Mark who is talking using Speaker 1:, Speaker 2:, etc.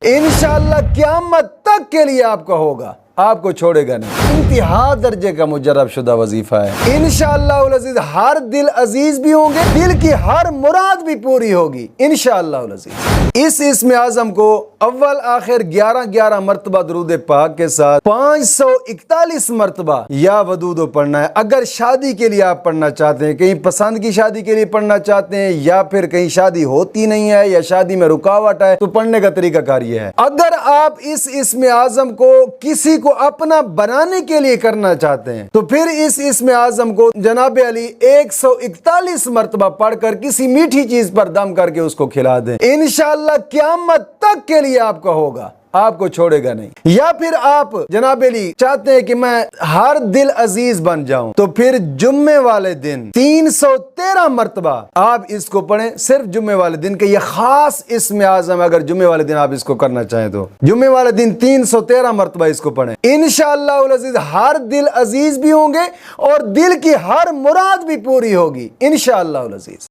Speaker 1: इंशाअल्लाह क़यामत तक के लिए आपका होगा, आपको छोड़ेगा नहीं। इंतहा दर्जे का मुजर्रब शुदा वजीफा है। इंशाअल्लाह अज़ीज़ हर दिल अजीज भी होंगे, दिल की हर मुराद भी पूरी होगी इंशाअल्लाह अज़ीज़। इस इस्म आज़म को अव्वल आखिर 11 मरतबा दरूद पाक के साथ 541 मरतबा या वदूदो पढ़ना है। अगर शादी के लिए आप पढ़ना चाहते हैं, कहीं पसंद की शादी के लिए पढ़ना चाहते हैं, या फिर कहीं शादी होती नहीं है या शादी में रुकावट है, तो पढ़ने का तरीका कार ये है। अगर आप इस इस्म आज़म को किसी को अपना बनाने के लिए करना चाहते हैं, तो फिर इस इस्म आज़म को जनाब अली 141 मरतबा पढ़कर किसी मीठी चीज पर दम करके उसको खिला दें। इंशाअल्लाह क़यामत तक के लिए आपका होगा, आपको छोड़ेगा नहीं। या फिर आप जनाब अली चाहते हैं कि मैं हर दिल अजीज बन जाऊं, तो फिर जुम्मे वाले दिन 313 मरतबा आप इसको पढ़ें। सिर्फ जुम्मे वाले दिन के ये खास इस्म आज़म, अगर जुम्मे वाले दिन आप इसको करना चाहें तो जुम्मे वाले दिन 313 मरतबा इसको पढ़ें। इंशाअल्लाह अज़ीज़ हर दिल अजीज भी होंगे और दिल की हर मुराद भी पूरी होगी इंशाअल्लाह अज़ीज़।